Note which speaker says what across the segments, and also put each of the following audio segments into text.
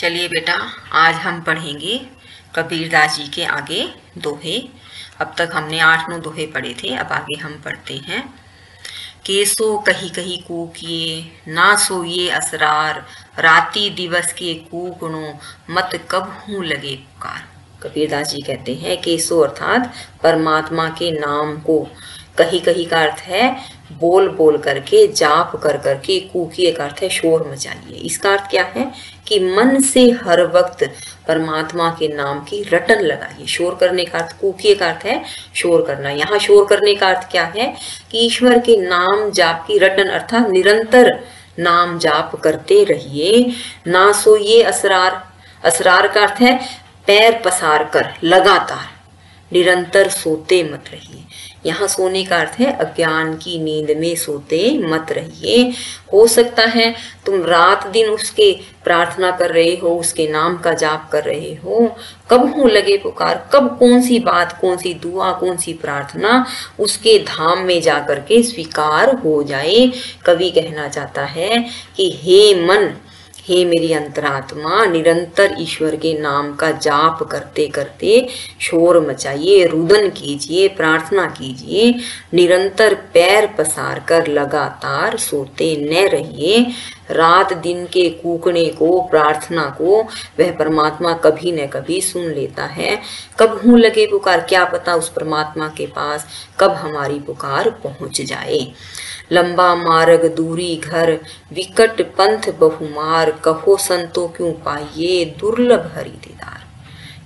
Speaker 1: चलिए बेटा, आज हम पढ़ेंगे कबीरदास जी के आगे दोहे। अब तक हमने 8-9 दोहे पढ़े थे, अब आगे हम पढ़ते हैं। केसो कही कही कूकिए ना सोइए असरार, राती दिवस के कूकणो मत कब हूँ लगे पुकार। कबीरदास जी कहते हैं केसो अर्थात परमात्मा के नाम को, कही कही का अर्थ है बोल बोल करके, जाप कर करके, कूकिए का अर्थ है शोर मचाइए। इसका अर्थ क्या है कि मन से हर वक्त परमात्मा के नाम की रटन लगाइए। शोर करने का अर्थ, कूकिए का अर्थ है शोर करना। यहाँ शोर करने का अर्थ क्या है कि ईश्वर के नाम जाप की रटन अर्थात निरंतर नाम जाप करते रहिए। ना सोइए असरार, असरार का अर्थ है पैर पसार कर, लगातार निरंतर सोते मत रहिए। यहाँ सोने का अर्थ है अज्ञान की नींद में सोते मत रहिए। हो सकता है तुम रात दिन उसके प्रार्थना कर रहे हो, उसके नाम का जाप कर रहे हो। कब हूँ लगे पुकार, कब कौन सी बात, कौन सी दुआ, कौन सी प्रार्थना उसके धाम में जा करके स्वीकार हो जाए। कवि कहना चाहता है कि हे मन, हे मेरी अंतरात्मा, निरंतर ईश्वर के नाम का जाप करते करते शोर मचाइए, रुदन कीजिए, प्रार्थना कीजिए। निरंतर पैर पसार कर लगातार सोते न रहिए। रात दिन के कूकने को, प्रार्थना को वह परमात्मा कभी न कभी सुन लेता है। कब हूँ लगे पुकार, क्या पता उस परमात्मा के पास कब हमारी पुकार पहुँच जाए। लंबा मार्ग दूरी घर, विकट पंथ बहुमार, कहो संतो क्यों पाइए दुर्लभ हरि दीदार।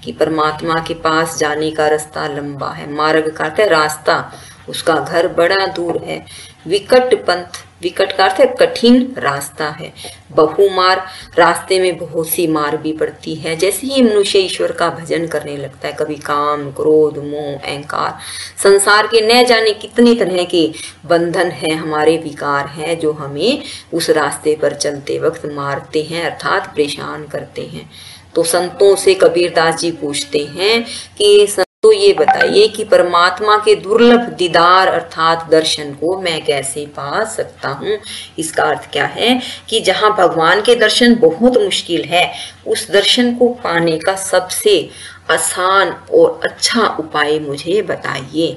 Speaker 1: कि परमात्मा के पास जाने का रास्ता लंबा है, मार्ग का अर्थ है रास्ता, उसका घर बड़ा दूर है। विकट पंथ, विकट का अर्थ है कठिन रास्ता है। बहुमार, रास्ते में बहुत सी मार भी पड़ती है। जैसे ही मनुष्य ईश्वर का भजन करने लगता है, कभी काम, क्रोध, मोह, अहंकार, संसार के न जाने कितने तरह के बंधन हैं, हमारे विकार हैं जो हमें उस रास्ते पर चलते वक्त मारते हैं अर्थात परेशान करते हैं। तो संतों से कबीरदास जी पूछते हैं कि तो ये बताइए कि परमात्मा के दुर्लभ दीदार अर्थात दर्शन को मैं कैसे पा सकता हूँ। इसका अर्थ क्या है कि जहाँ भगवान के दर्शन बहुत मुश्किल है, उस दर्शन को पाने का सबसे आसान और अच्छा उपाय मुझे बताइए।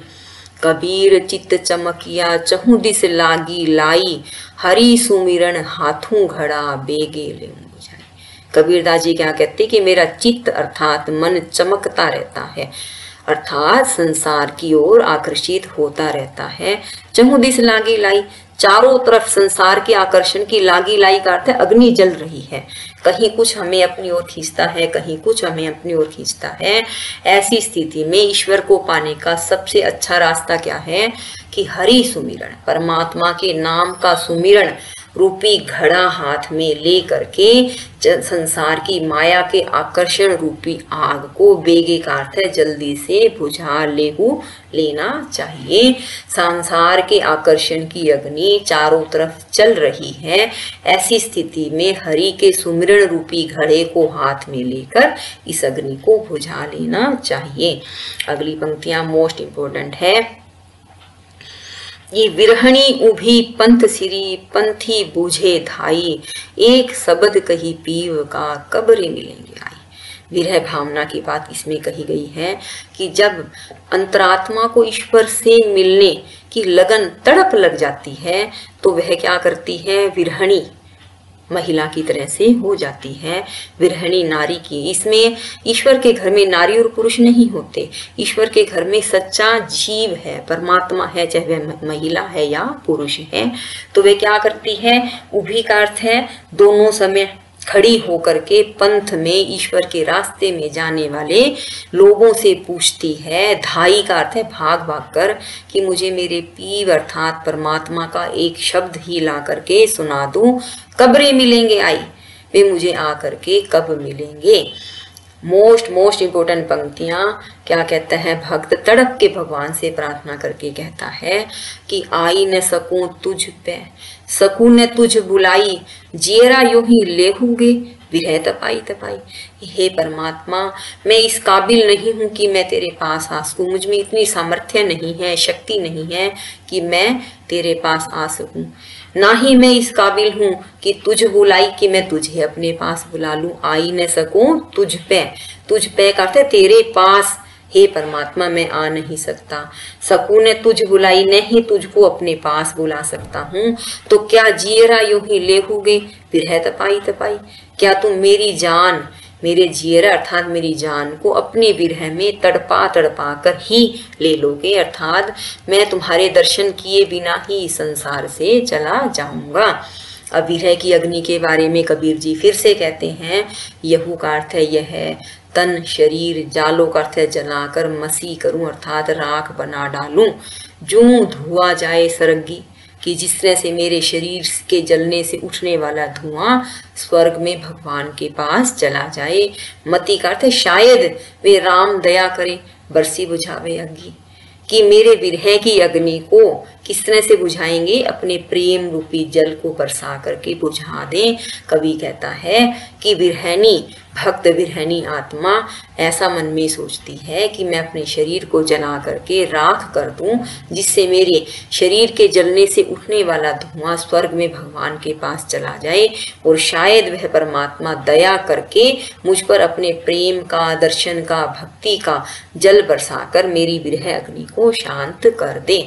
Speaker 1: कबीर चित्त चमकिया चहु दिस लागी लाई, हरि सुमिरन हाथों घड़ा बेगे ले बुझाई। कबीरदास जी क्या कहते कि मेरा चित्त अर्थात मन चमकता रहता है, अर्थात संसार की ओर आकर्षित होता रहता है। चहु दिस लागी लाई, चारों तरफ संसार के आकर्षण की लागी लाई का अर्थ है अग्नि जल रही है। कहीं कुछ हमें अपनी ओर खींचता है, कहीं कुछ हमें अपनी ओर खींचता है। ऐसी स्थिति में ईश्वर को पाने का सबसे अच्छा रास्ता क्या है कि हरि सुमिरन, परमात्मा के नाम का सुमिरन रूपी घड़ा हाथ में ले करके संसार की माया के आकर्षण रूपी आग को, बेगे का अर्थ है जल्दी से बुझा लेना चाहिए। संसार के आकर्षण की अग्नि चारों तरफ चल रही है। ऐसी स्थिति में हरि के सुमिरन रूपी घड़े को हाथ में लेकर इस अग्नि को बुझा लेना चाहिए। अगली पंक्तियां मोस्ट इंपोर्टेंट है। ये विरहणी उभी पंथ सिरी, पंथी बूझे धाई, एक शब्द कही पीव का कब्रे मिलेंगे आई। विरह भावना की बात इसमें कही गई है कि जब अंतरात्मा को ईश्वर से मिलने की लगन, तड़प लग जाती है तो वह क्या करती है, विरहणी महिला की तरह से हो जाती है, विरहणी नारी की। इसमें ईश्वर के घर में नारी और पुरुष नहीं होते, ईश्वर के घर में सच्चा जीव है, परमात्मा है, चाहे वह महिला है या पुरुष है। तो वे क्या करती है, उभी का अर्थ है दोनों समय खड़ी होकर के पंथ में, ईश्वर के रास्ते में जाने वाले लोगों से पूछती है। धाई का अर्थ है भाग भाग कर, कि मुझे मेरे पीव अर्थात परमात्मा का एक शब्द ही ला करके सुना दूं। कब्रे मिलेंगे आई, वे मुझे आ करके कब मिलेंगे। मोस्ट इंपोर्टेंट पंक्तियां क्या कहता है, भक्त तड़प के भगवान से प्रार्थना करके कहता है कि आई न सकूं तुझ पे, सकूं न तुझ बुलाई, जेरा यूं ही लेहूंगे विरह तपाई तपाई। हे परमात्मा, मैं इस काबिल नहीं हूं कि मैं तेरे पास आ सकूं, मुझ में इतनी सामर्थ्य नहीं है, शक्ति नहीं है कि मैं तेरे पास आ सकूं। ना ही मैं इस काबिल हूँ कि तुझ बुलाई कि मैं तुझे अपने पास बुला लूं। आई न सकूं तुझ पे करते तेरे पास हे परमात्मा मैं आ नहीं सकता। सकूं ने तुझ बुलाई नहीं तुझको अपने पास बुला सकता हूँ। तो क्या जियरा यूं ही ले हुगे बिरह तपाई तपाई। क्या तुम मेरी जान मेरे जियरा अर्थात मेरी जान को अपने विरह में तड़पा तड़पा कर ही ले लोगे, अर्थात मैं तुम्हारे दर्शन किए बिना ही संसार से चला जाऊंगा। अब विरह की अग्नि के बारे में कबीर जी फिर से कहते हैं, यहू का अर्थ है यह है तन शरीर, जालो का अर्थ है जलाकर मसी करूं अर्थात राख बना डालूं। जूं धुआं जाए सरगी कि जिस तरह से मेरे शरीर के जलने से उठने वाला धुआं स्वर्ग में भगवान के पास चला जाए। मति का अर्थ है शायद वे राम दया करे बरसी बुझावे अग्नि, कि मेरे विरह की अग्नि को किस तरह से बुझाएंगे, अपने प्रेम रूपी जल को बरसा करके बुझा दें। कवि कहता है कि विरहनी भक्त विरहनी आत्मा ऐसा मन में सोचती है कि मैं अपने शरीर को जला करके राख कर दूं, जिससे मेरे शरीर के जलने से उठने वाला धुआं स्वर्ग में भगवान के पास चला जाए और शायद वह परमात्मा दया करके मुझ पर अपने प्रेम का, दर्शन का, भक्ति का जल बरसाकर मेरी विरह अग्नि को शांत कर दे।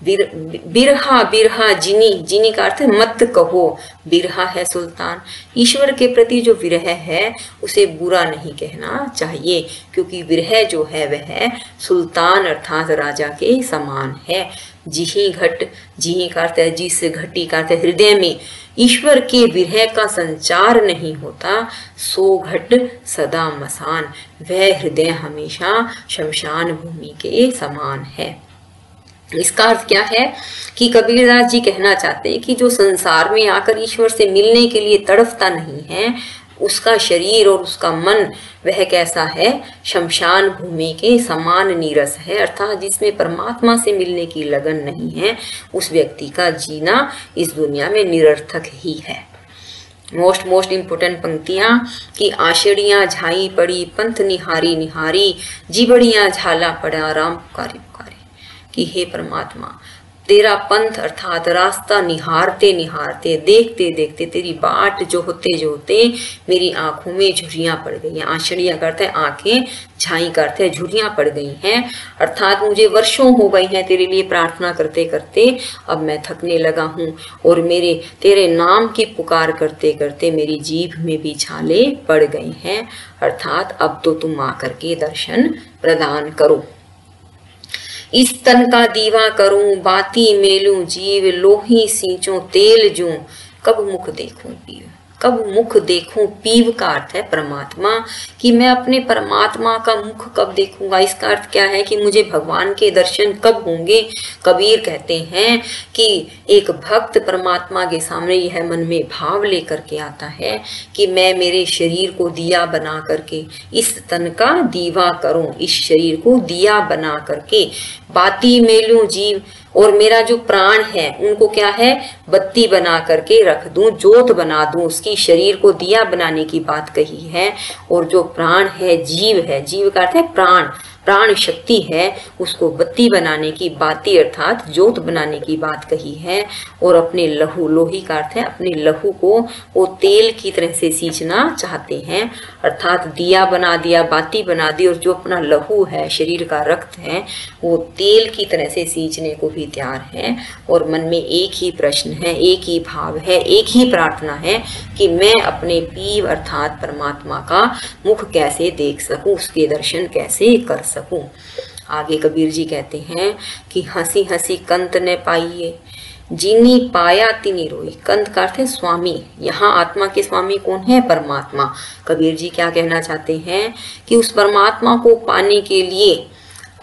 Speaker 1: बिरहा बिरहा जिनी का अर्थ है मत कहो। बिरहा है सुल्तान, ईश्वर के प्रति जो विरह है उसे बुरा नहीं कहना चाहिए, क्योंकि विरह जो है वह सुल्तान अर्थात राजा के समान है। जिही घट, जिही का अर्थ है जिस, घटी का अर्थ है हृदय में ईश्वर के विरह का संचार नहीं होता, सो घट सदा मसान, वह हृदय हमेशा शमशान भूमि के समान है। इसका अर्थ क्या है कि कबीरदास जी कहना चाहते हैं कि जो संसार में आकर ईश्वर से मिलने के लिए तड़फता नहीं है, उसका शरीर और उसका मन वह कैसा है, शमशान भूमि के समान नीरस है, अर्थात जिसमें परमात्मा से मिलने की लगन नहीं है, उस व्यक्ति का जीना इस दुनिया में निरर्थक ही है। मोस्ट इम्पोर्टेंट पंक्तियां कि आषाढ़ियां झाई पड़ी पंथ निहारी निहारी, जीबड़ियां झाला पड़ा राम पुकारे पुकारे, कि हे परमात्मा तेरा पंथ अर्थात रास्ता निहारते निहारते, देखते देखते, तेरी बाट जो होते मेरी आंखों में झुर्रियां पड़ गई हैं। आंचड़ियां करते हैं आंखें, झाई करते हैं झुर्रियां पड़ गई हैं, अर्थात मुझे वर्षों हो गई हैं तेरे लिए प्रार्थना करते करते, अब मैं थकने लगा हूँ और मेरे तेरे नाम की पुकार करते करते मेरी जीभ में भी छाले पड़ गई हैं, अर्थात अब तो तुम आकर के दर्शन प्रदान करो। इस तन का दीवा करूं बाती मेलूं जीव, लोही सींचूं तेल जूं, कब मुख देखूं पीव। कब मुख देखूं, पीव का अर्थ है परमात्मा, कि मैं अपने परमात्मा का मुख कब देखूंगा। इसका अर्थ क्या है कि मुझे भगवान के दर्शन कब होंगे। कबीर कहते हैं कि एक भक्त परमात्मा के सामने यह मन में भाव लेकर के आता है कि मैं मेरे शरीर को दिया बना करके, इस तन का दीवा करूं, इस शरीर को दिया बना करके, बाती मेलूं जीव, और मेरा जो प्राण है उनको क्या है, बत्ती बना करके रख दूं, जोत बना दूं, उसकी शरीर को दिया बनाने की बात कही है। और जो प्राण है, जीव का अर्थ है प्राण, प्राण शक्ति है, उसको बत्ती बनाने की, बाती अर्थात जोत बनाने की बात कही है। और अपने लहू, लोही का अर्थ है अपने लहू को वो तेल की तरह से सींचना चाहते हैं, अर्थात दिया बना दिया, बाती बना दी, और जो अपना लहू है, शरीर का रक्त है, वो तेल की तरह से सींचने को भी तैयार है। और मन में एक ही प्रश्न है, एक ही भाव है, एक ही प्रार्थना है कि मैं अपने पीव अर्थात परमात्मा का मुख कैसे देख सकूं, उसके दर्शन कैसे कर सकूं। आगे कबीर जी कहते हैं कि हंसी हंसी कंत ने पाइए, जिनी पाया तिनी रोई। कंत का अर्थ है स्वामी, यहाँ आत्मा के स्वामी कौन है, परमात्मा। कबीर जी क्या कहना चाहते हैं कि उस परमात्मा को पाने के लिए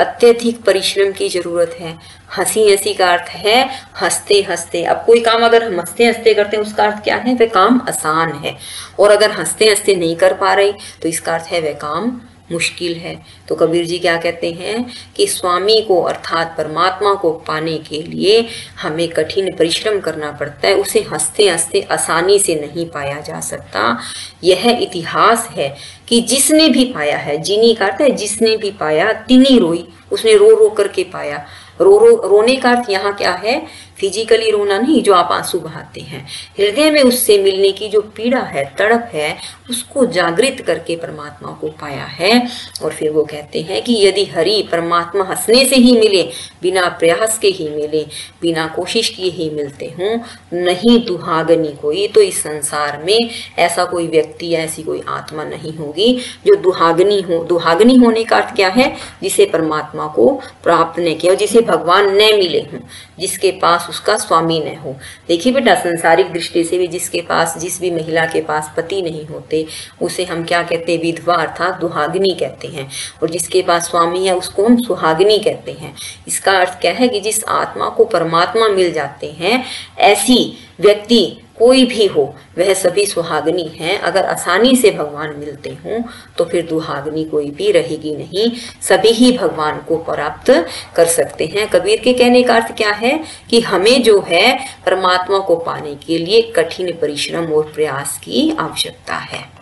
Speaker 1: अत्यधिक परिश्रम की जरूरत है। हंसी हंसी का अर्थ है हंसते हंसते। अब कोई काम अगर हम हंसते हंसते करते हैं उसका अर्थ क्या है, वह काम आसान है, और अगर हंसते हंसते नहीं कर पा रहे तो इसका अर्थ है वह काम मुश्किल है। तो कबीर जी क्या कहते हैं कि स्वामी को अर्थात परमात्मा को पाने के लिए हमें कठिन परिश्रम करना पड़ता है, उसे हंसते हंसते आसानी से नहीं पाया जा सकता। यह इतिहास है कि जिसने भी पाया है, जिनी का अर्थ है जिसने भी पाया, तिनी रोई, उसने रो रो करके पाया। रोने का अर्थ यहाँ क्या है फिजिकली रोना नहीं जो आप आंसू बहाते हैं, हृदय में उससे मिलने की जो पीड़ा है, तड़प है, उसको जागृत करके परमात्मा को पाया है। और फिर वो कहते हैं कि यदि हरि परमात्मा हंसने से ही मिले, बिना प्रयास के ही मिले, बिना कोशिश किए ही मिलते हों, नहीं दुहागनी कोई, तो इस संसार में ऐसा कोई व्यक्ति, ऐसी कोई आत्मा नहीं होगी जो दुहागनी हो। दुहागनी होने का अर्थ क्या है? जिसे परमात्मा को प्राप्त न किया, जिसे भगवान न मिले हों, जिसके पास उसका स्वामी न हो। देखिए बेटा, संसारिक दृष्टि से भी जिसके पास, जिस भी महिला के पास पति नहीं होते, उसे हम क्या कहते हैं? विधवा अर्थात दुहागनी कहते हैं। और जिसके पास स्वामी है उसको हम सुहागनी कहते हैं। इसका अर्थ क्या है कि जिस आत्मा को परमात्मा मिल जाते हैं, ऐसी व्यक्ति कोई भी हो, वह सभी सुहागनी हैं। अगर आसानी से भगवान मिलते हों तो फिर दुहागनी कोई भी रहेगी नहीं, सभी ही भगवान को प्राप्त कर सकते हैं। कबीर के कहने का अर्थ क्या है कि हमें जो है परमात्मा को पाने के लिए कठिन परिश्रम और प्रयास की आवश्यकता है।